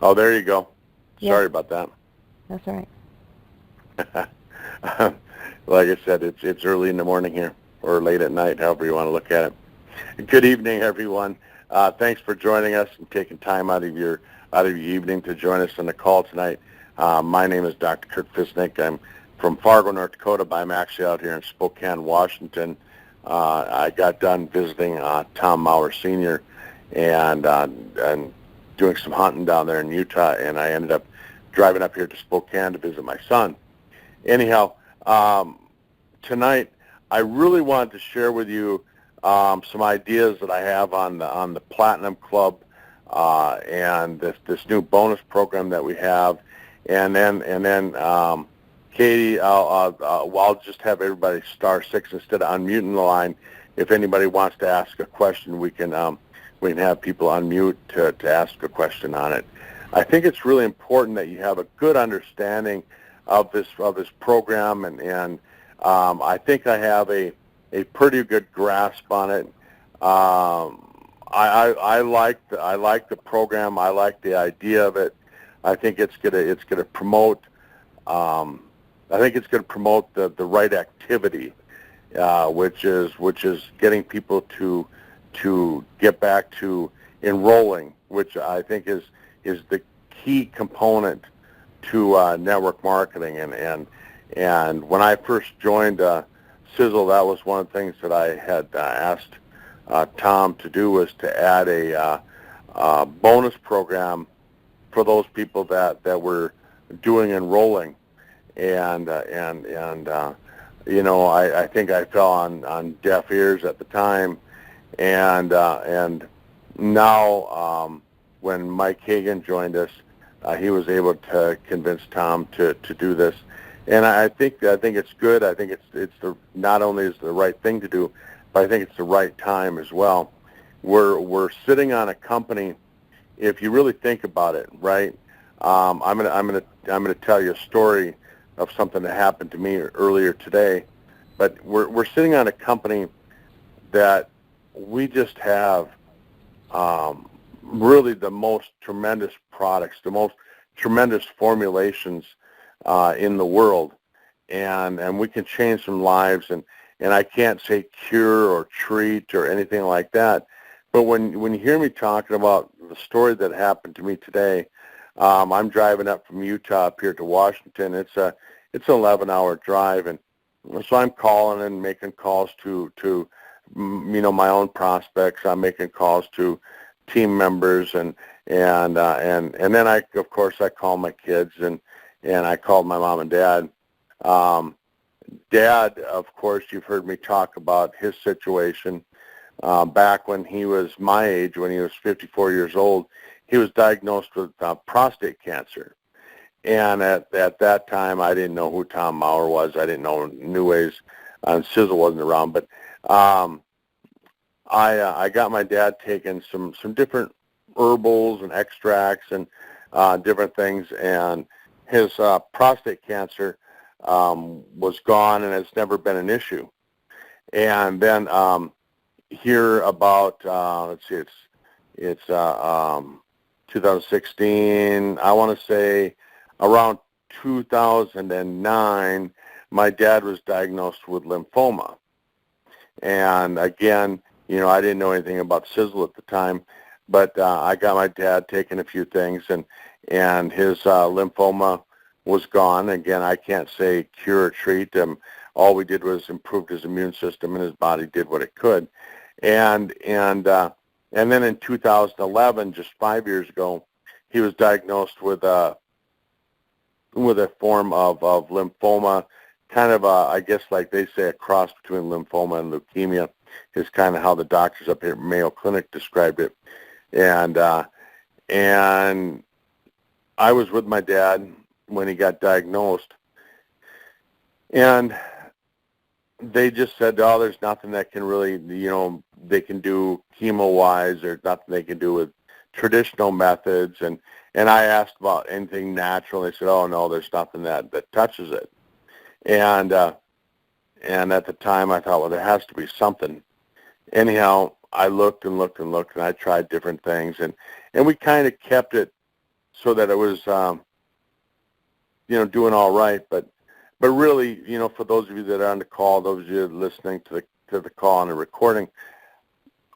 Oh, there you go. Yeah. Sorry about that. That's all right. Like I said, it's early in the morning here, or late at night, however you want to look at it. Good evening, everyone. Thanks for joining us and taking time out of your evening to join us on the call tonight. My name is Dr. Kurt Fisnick. I'm from Fargo, North Dakota, but I'm actually out here in Spokane, Washington. I got done visiting Tom Maurer Sr. and doing some hunting down there in Utah, and I ended up driving up here to Spokane to visit my son. Anyhow, tonight I really wanted to share with you some ideas that I have on the Platinum Club and this new bonus program that we have, and then Katie, I'll just have everybody *6 instead of unmuting the line. If anybody wants to ask a question, we can have people unmute to ask a question on it. I think it's really important that you have a good understanding of this program, and I think I have a pretty good grasp on it. I like the program. I like the idea of it. I think it's gonna promote. I think it's going to promote the right activity, which is getting people to get back to enrolling, which I think is the key component to network marketing. And when I first joined Sisel, that was one of the things that I had asked Tom to do, was to add a bonus program for those people that were doing enrolling. And you know, I think I fell on deaf ears at the time, and now when Mike Hagan joined us, he was able to convince Tom to do this, and I think it's good. I think it's not only is the right thing to do, but I think it's the right time as well. We're sitting on a company. If you really think about it, right? I'm gonna tell you a story of something that happened to me earlier today, but we're sitting on a company that we just have really the most tremendous products, the most tremendous formulations in the world, and we can change some lives, and I can't say cure or treat or anything like that, but when you hear me talking about the story that happened to me today, I'm driving up from Utah up here to Washington. It's an 11-hour drive, and so I'm calling and making calls to my own prospects. I'm making calls to team members, and then I call my kids, and I called my mom and dad. Dad, of course, you've heard me talk about his situation. Back when he was my age, when he was 54 years old, he was diagnosed with prostate cancer. And at that time, I didn't know who Tom Maurer was. I didn't know New Ways, and Sisel wasn't around. But I got my dad taking some different herbals and extracts and different things, and his prostate cancer was gone, and it's never been an issue. And then here about it's 2016. I want to say around 2009, my dad was diagnosed with lymphoma. And again, I didn't know anything about Sisel at the time, but I got my dad taking a few things, and his lymphoma was gone. Again, I can't say cure or treat. All we did was improve his immune system, and his body did what it could. And then in 2011, just 5 years ago, he was diagnosed with a form of lymphoma, kind of I guess like they say, a cross between lymphoma and leukemia is kind of how the doctors up here at Mayo Clinic described it. And I was with my dad when he got diagnosed, and they just said, oh, there's nothing that can really, they can do chemo-wise. There's nothing they can do with traditional methods. And I asked about anything natural. They said, oh, no, there's nothing that touches it. And at the time, I thought, well, there has to be something. Anyhow, I looked and looked and looked, and I tried different things. And we kind of kept it so that it was, doing all right. But really, for those of you that are on the call, those of you listening to the call and the recording,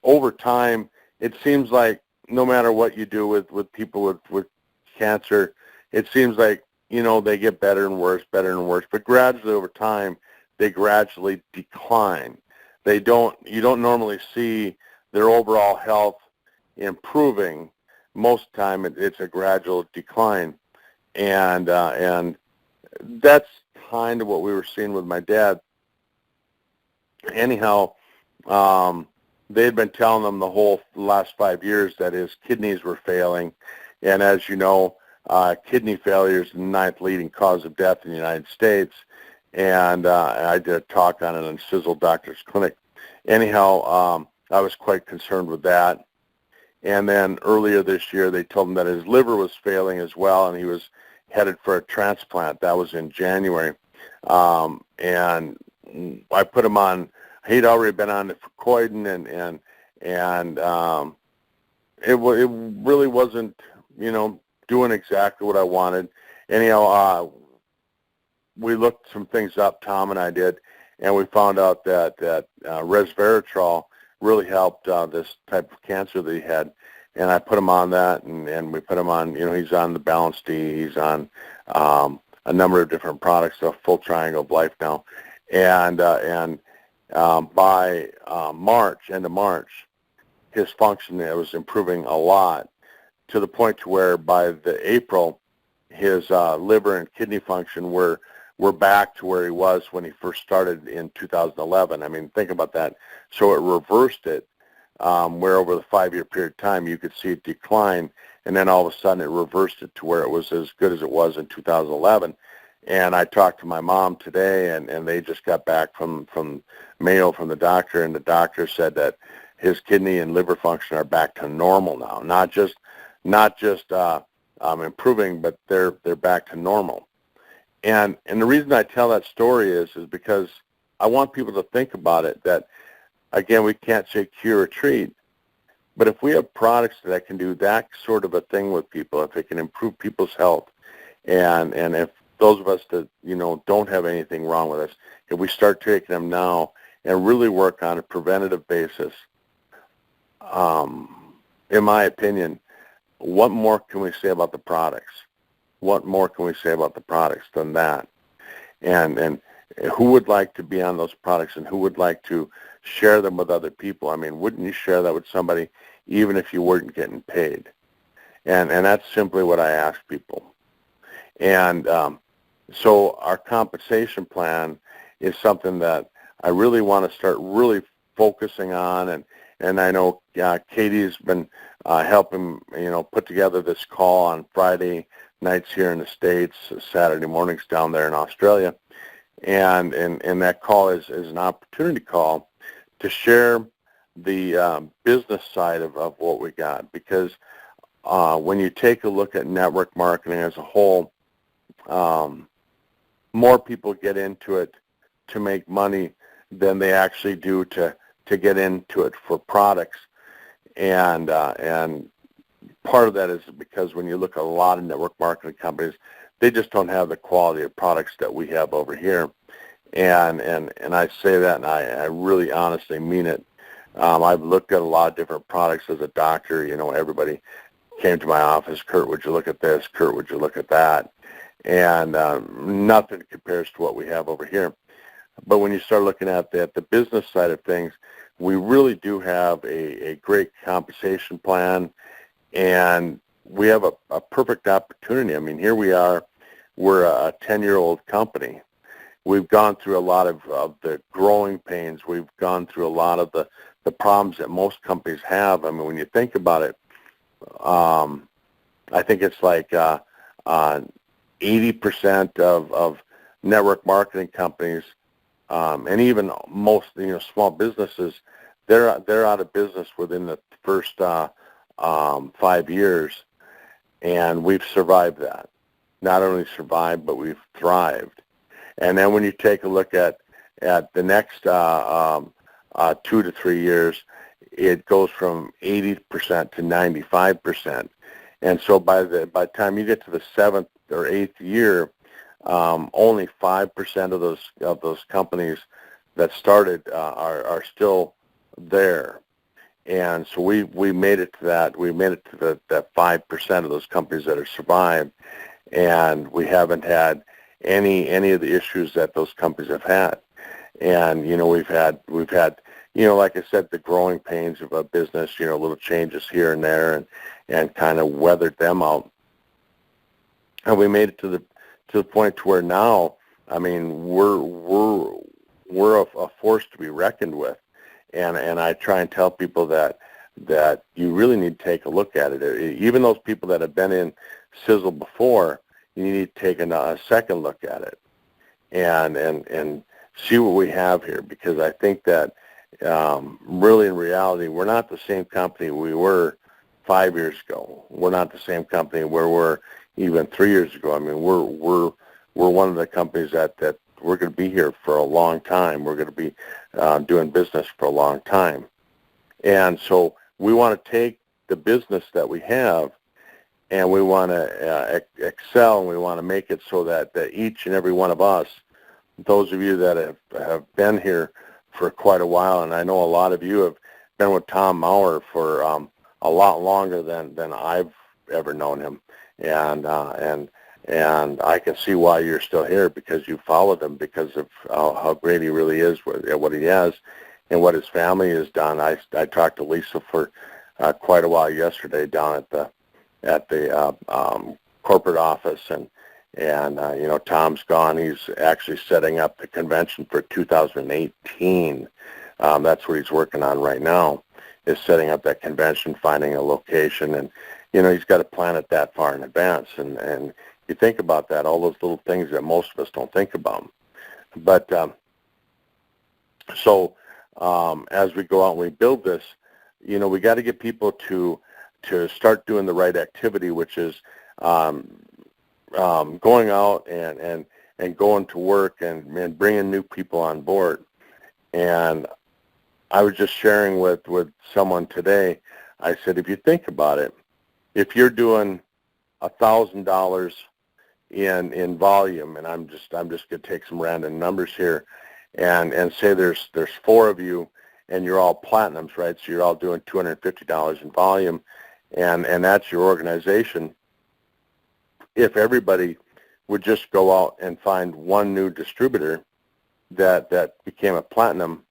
over time, it seems like no matter what you do with people with cancer, it seems like, they get better and worse, but gradually over time, they gradually decline. You don't normally see their overall health improving. Most of the time, it's a gradual decline. And that's kind of what we were seeing with my dad. Anyhow, they had been telling him the whole last 5 years that his kidneys were failing. And as you know, kidney failure is the 9th leading cause of death in the United States. And I did a talk on it in Sisel Doctor's Clinic. Anyhow, I was quite concerned with that. And then earlier this year, they told him that his liver was failing as well, and he was headed for a transplant. That was in January. And I put him on, he'd already been on the Fucoidan, and it really wasn't, doing exactly what I wanted. Anyhow, we looked some things up, Tom and I did, and we found out that resveratrol really helped this type of cancer that he had. And I put him on that, and we put him on, he's on the Balance D, he's on a number of different products, a full triangle of life now. And by end of March, his function was improving a lot, to the point to where by the April, his liver and kidney function were back to where he was when he first started in 2011. I mean, think about that. So it reversed it, where over the 5-year period of time you could see it decline, and then all of a sudden it reversed it to where it was as good as it was in 2011. And I talked to my mom today, and they just got back from Mayo, from the doctor, and the doctor said that his kidney and liver function are back to normal now. Not just improving, but they're back to normal. And the reason I tell that story is because I want people to think about it, that, again, we can't say cure or treat, but if we have products that can do that sort of a thing with people, if it can improve people's health, and if those of us that, don't have anything wrong with us, if we start taking them now and really work on a preventative basis, in my opinion, what more can we say about the products? What more can we say about the products than that? And who would like to be on those products, and who would like to share them with other people? I mean, wouldn't you share that with somebody even if you weren't getting paid? And that's simply what I ask people. And so our compensation plan is something that I really want to start really focusing on, and I know Katie's been helping, put together this call on Friday nights here in the States, Saturday mornings down there in Australia. And that call is an opportunity call to share the business side of what we got. Because when you take a look at network marketing as a whole, more people get into it to make money than they actually do to get into it for products. And part of that is because when you look at a lot of network marketing companies, they just don't have the quality of products that we have over here. And I say that, and I really honestly mean it. I've looked at a lot of different products as a doctor. Everybody came to my office, Kurt, would you look at this? Kurt, would you look at that? And nothing compares to what we have over here. But when you start looking at the business side of things, we really do have a great compensation plan, and we have a perfect opportunity. I mean, here we are. We're a 10-year-old company. We've gone through a lot of the growing pains. We've gone through a lot of the problems that most companies have. I mean, when you think about it, I think it's like 80% of network marketing companies, and even most small businesses, they're out of business within the first 5 years, and we've survived that. Not only survived, but we've thrived. And then when you take a look at the next 2 to 3 years, it goes from 80% to 95%. And so by the time you get to the 7th or 8th year, only 5% of those companies that started are still there. And so we made it to that. We made it to that 5% of those companies that have survived, and we haven't had any of the issues that those companies have had. And we've had like I said, the growing pains of a business, little changes here and there, and kind of weathered them out. And we made it to the point to where now, I mean, we're a force to be reckoned with. And I try and tell people that you really need to take a look at it. Even those people that have been in Sisel before, you need to take a second look at it and see what we have here, because I think that really in reality, we're not the same company we were 5 years ago. We're not the same company where we were even 3 years ago. I mean, we're one of the companies that we're going to be here for a long time. We're going to be doing business for a long time. And so we want to take the business that we have, and we want to excel, and we want to make it so that each and every one of us, those of you that have been here for quite a while, and I know a lot of you have been with Tom Maurer for a lot longer than I've ever known him. And I can see why you're still here, because you followed him because of how great he really is at what he has and what his family has done. I talked to Lisa for quite a while yesterday down at the corporate office, and Tom's gone. He's actually setting up the convention for 2018. That's what he's working on right now, is setting up that convention, finding a location, and he's got to plan it that far in advance. And you think about that, all those little things that most of us don't think about. But so as we go out and we build this, we got to get people to start doing the right activity, which is going out and going to work and bringing new people on board. And I was just sharing with someone today. I said, if you think about it, if you're doing $1,000 in volume, and I'm just going to take some random numbers here, and say there's 4 of you, and you're all platinums, right? So you're all doing $250 in volume, and that's your organization. If everybody would just go out and find one new distributor that became a platinum,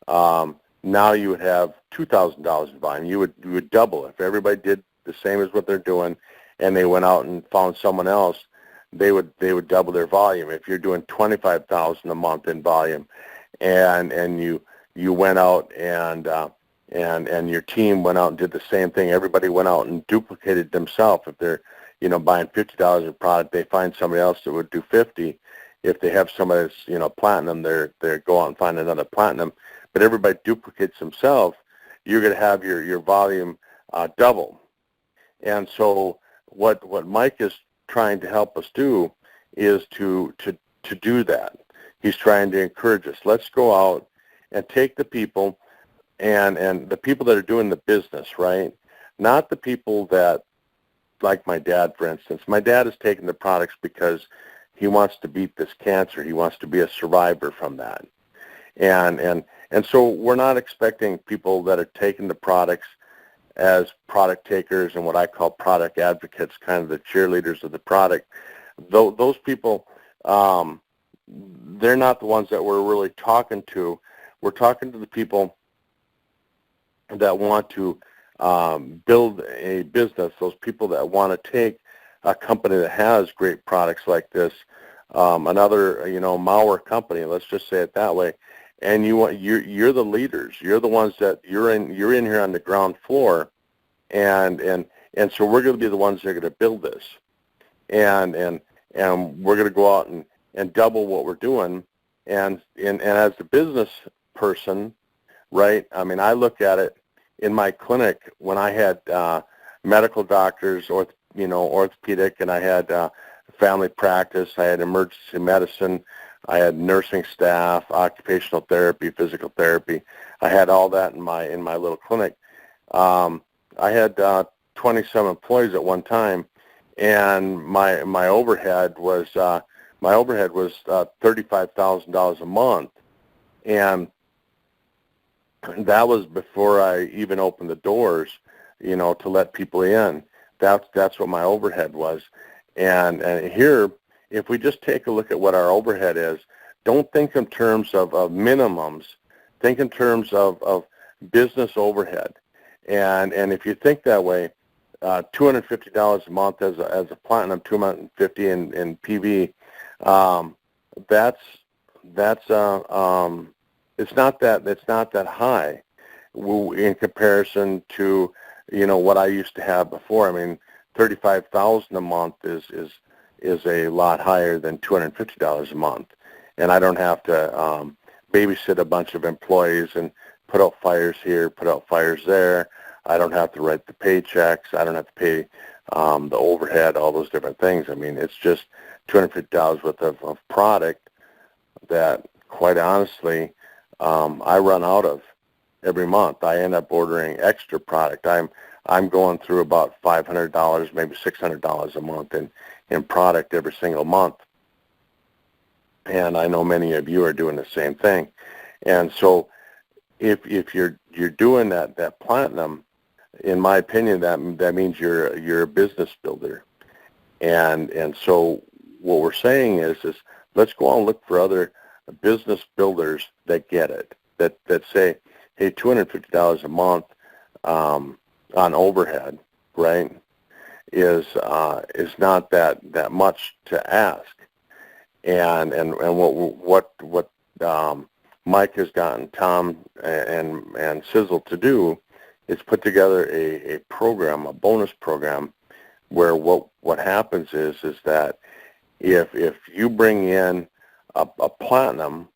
now you would have $2,000 in volume. You would double. If everybody did the same as what they're doing, and they went out and found someone else, they would double their volume. If you're doing $25,000 a month in volume, and you went out and your team went out and did the same thing, everybody went out and duplicated themselves. If they're buying $50 in product, they find somebody else that would do $50. If they have somebody that's platinum, they go out and find another platinum. But everybody duplicates themselves. You're going to have your volume double. And so what Mike is trying to help us do is to do that. He's trying to encourage us. Let's go out and take the people and the people that are doing the business, right? Not the people that, like my dad, for instance. My dad is taking the products because he wants to beat this cancer. He wants to be a survivor from that. And so we're not expecting people that are taking the products as product takers and what I call product advocates, kind of the cheerleaders of the product. Those people, they're not the ones that we're really talking to. We're talking to the people that want to build a business, those people that want to take a company that has great products like this, another, Maurer company, let's just say it that way, and you're the leaders. You're the ones that you're in here on the ground floor, and so we're going to be the ones that are going to build this, and we're going to go out and double what we're doing, and as the business person, right? I mean, I look at it in my clinic when I had medical doctors, orthopedic, and I had family practice. I had emergency medicine. I had nursing staff, occupational therapy, physical therapy. I had all that in my little clinic. I had 20-some employees at one time, and my overhead was $35,000 a month, and that was before I even opened the doors, to let people in. That's what my overhead was, and here, if we just take a look at what our overhead is, don't think in terms of minimums. Think in terms of business overhead, and if you think that way, $250 a month as a platinum, $250 in PV. It's not that high in comparison to what I used to have before. I mean, $35,000 a month is a lot higher than $250 a month, and I don't have to babysit a bunch of employees and put out fires here, put out fires there. I don't have to write the paychecks. I don't have to pay the overhead, all those different things. I mean, it's just $250 worth of product that, quite honestly, I run out of every month. I end up ordering extra product. I'm going through about $500, maybe $600 a month in product every single month. And I know many of you are doing the same thing. And so if you're doing that platinum, in my opinion, that means you're a business builder. And so what we're saying is let's go out and look for other business builders that get it, that say, hey, $250 a month on overhead, right, is not that much to ask. And what Mike has gotten Tom and Sisel to do is put together a program, a bonus program, where what happens is that if you bring in a platinum,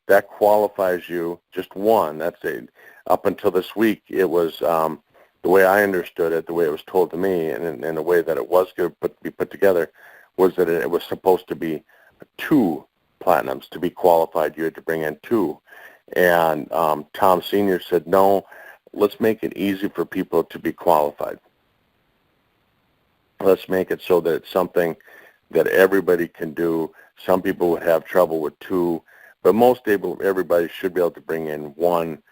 that qualifies you, just one. That's it. Up until this week, it was the way I understood it, the way it was told to me, and the way that it was going to be put together, was that it was supposed to be 2 platinums to be qualified. You had to bring in 2. And Tom Sr. said, no, let's make it easy for people to be qualified. Let's make it so that it's something that everybody can do. Some people would have trouble with 2, but everybody should be able to bring in 1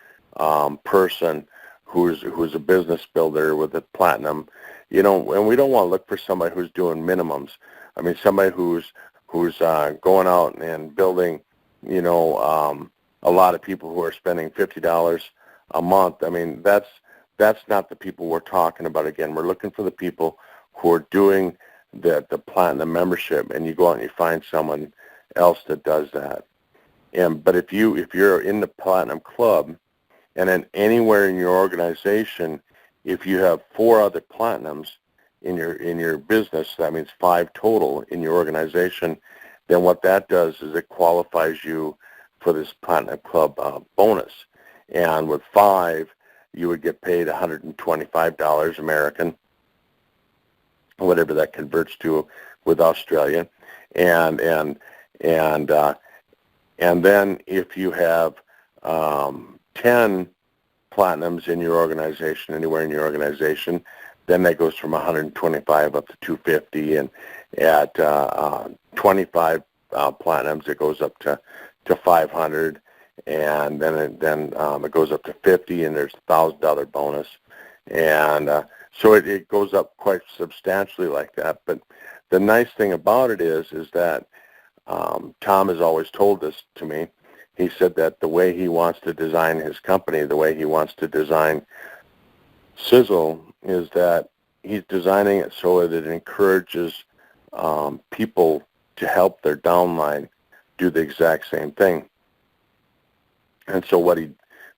person who's a business builder with a platinum. And we don't want to look for somebody who's doing minimums. I mean, somebody who's going out and building, a lot of people who are spending $50 a month. I mean, that's not the people we're talking about. Again, we're looking for the people who are doing the platinum membership, and you go out and you find someone else that does that. But if you're in the platinum club, and then anywhere in your organization, if you have 4 other platinums in your business, that means 5 total in your organization, then what that does is it qualifies you for this platinum club bonus. And with 5, you would get paid $125 American, whatever that converts to with Australia, and then if you have 10 platinums in your organization, anywhere in your organization, then that goes from 125 up to 250, and at 25 platinums, it goes up to 500, and then it goes up to 50, and there's a $1,000 bonus, and so it goes up quite substantially like that. But the nice thing about it is that Tom has always told this to me. He said that the way he wants to design his company, the way he wants to design Sisel, is that he's designing it so that it encourages people to help their downline do the exact same thing. And so what he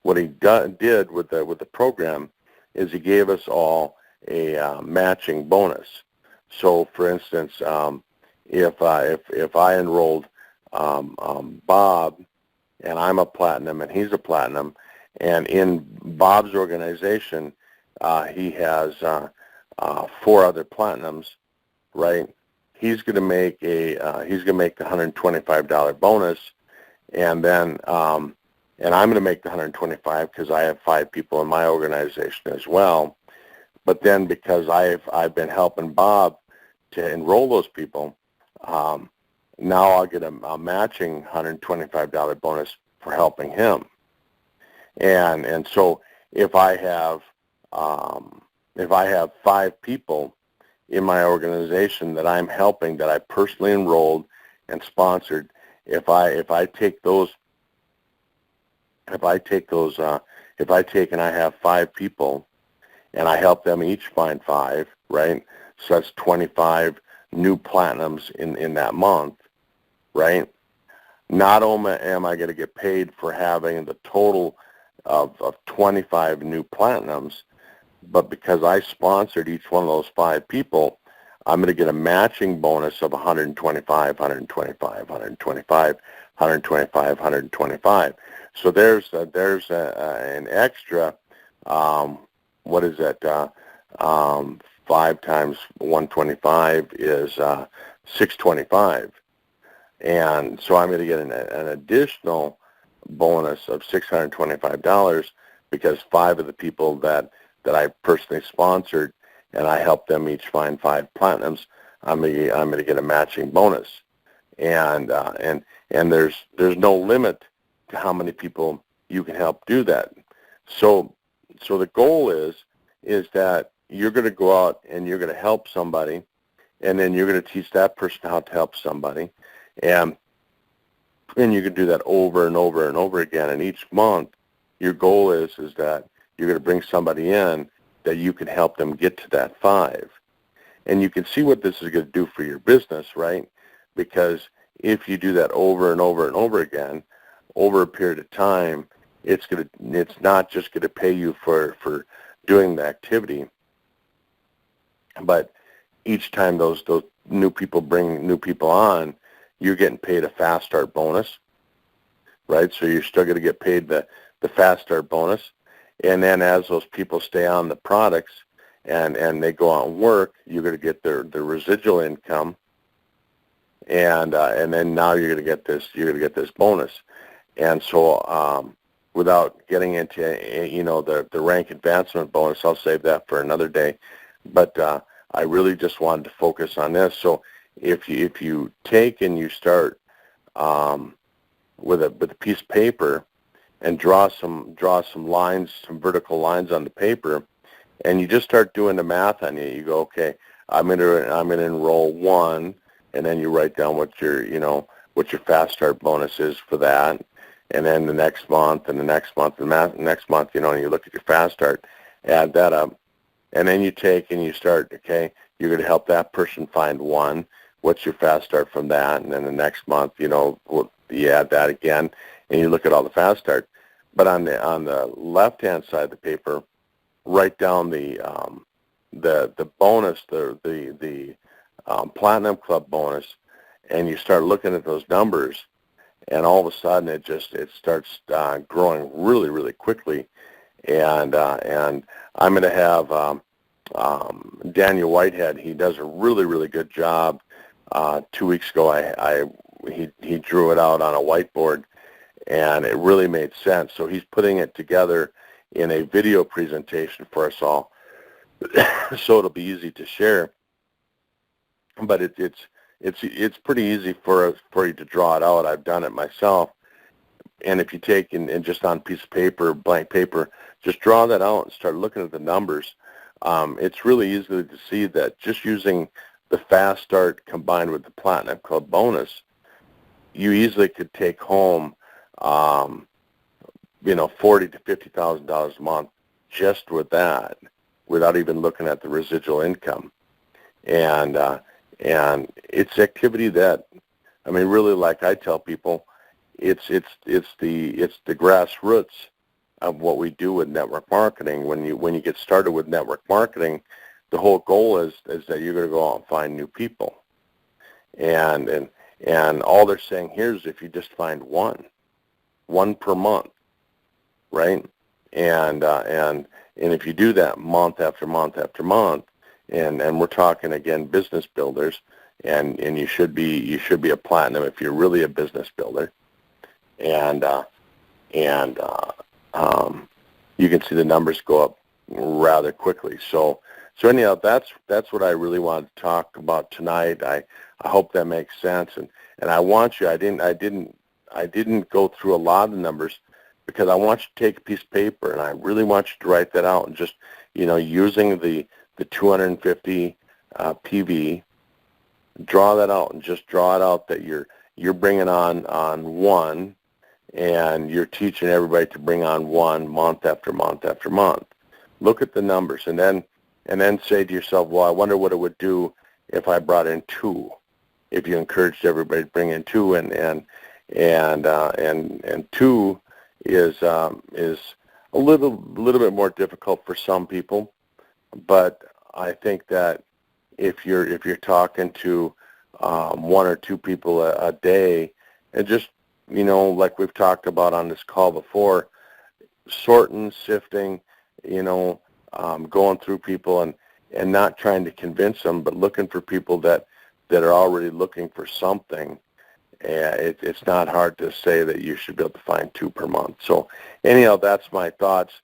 did with the program is he gave us all a matching bonus. So, for instance, if I enrolled Bob, and I'm a platinum and he's a platinum, and in Bob's organization he has 4 other platinums, right? He's going to make the $125 bonus, and then and I'm going to make the $125 because I have 5 people in my organization as well. But then because I've been helping Bob to enroll those people, now I'll get a matching $125 bonus for helping him. And so if I have 5 people in my organization that I'm helping, that I personally enrolled and sponsored, if I take and I have 5 people and I help them each find 5, right? So that's 25 new platinums in that month, right? Not only am I going to get paid for having the total of 25 new platinums, but because I sponsored each one of those 5 people, I'm going to get a matching bonus of 125, 125, 125, 125, 125. So there's an extra, what is that? 5 times 125 is 625. And so I'm going to get an additional bonus of $625 because 5 of the people that I personally sponsored and I helped them each find 5 platinums, I'm going to get a matching bonus. And there's no limit to how many people you can help do that. So the goal is that you're going to go out and you're going to help somebody, and then you're going to teach that person how to help somebody, and you can do that over and over and over again. And each month, your goal is that you're going to bring somebody in that you can help them get to that 5. And you can see what this is going to do for your business, right? Because if you do that over and over and over again, over a period of time, it's not just going to pay you for doing the activity, but each time those new people bring new people on, you're getting paid a fast start bonus, right? So you're still going to get paid the fast start bonus. And then as those people stay on the products and they go out and work, you're going to get their residual income. And then now you're going to get this bonus. And so without getting into the rank advancement bonus, I'll save that for another day. But I really just wanted to focus on this. So if you take and you start with a piece of paper and draw some lines, some vertical lines on the paper, and you just start doing the math on it. You go, okay, I'm gonna enroll 1, and then you write down what your fast start bonus is for that, and then the next month and the next month and the next month, and you look at your fast start, add that up, and then you take and you start, okay, you're going to help that person find 1. What's your fast start from that? And then the next month, you add that again, and you look at all the fast start. But on the left-hand side of the paper, write down the bonus, the Platinum Club bonus, and you start looking at those numbers, and all of a sudden it starts growing really, really quickly. And I'm going to have Daniel Whitehead. He does a really, really good job. 2 weeks ago, he drew it out on a whiteboard, and it really made sense. So he's putting it together in a video presentation for us all, so it'll be easy to share. But it's pretty easy for you to draw it out. I've done it myself. And if you take and just on a piece of paper, blank paper, just draw that out and start looking at the numbers. It's really easy to see that just using the fast start combined with the Platinum Club bonus, you easily could take home, $40,000 to $50,000 a month just with that, without even looking at the residual income. And it's activity that, really, like I tell people, it's the grassroots of what we do with network marketing. When you get started with network marketing, the whole goal is that you're going to go out and find new people, and all they're saying here is if you just find one per month, right? And if you do that month after month after month, and we're talking again business builders, and you should be a platinum if you're really a business builder, and you can see the numbers go up rather quickly. So anyhow, that's what I really wanted to talk about tonight. I hope that makes sense, and I want you. I didn't go through a lot of the numbers because I want you to take a piece of paper and I really want you to write that out and just using the 250 PV, draw that out and just draw it out that you're bringing on one, and you're teaching everybody to bring on one month after month after month. Look at the numbers and then say to yourself, well, I wonder what it would do if I brought in two. If you encouraged everybody to bring in two, and two is a little bit more difficult for some people, but I think that if you're talking to one or two people a day, and just like we've talked about on this call before, sorting, sifting, going through people and not trying to convince them, but looking for people that are already looking for something. It's not hard to say that you should be able to find two per month. So anyhow, that's my thoughts.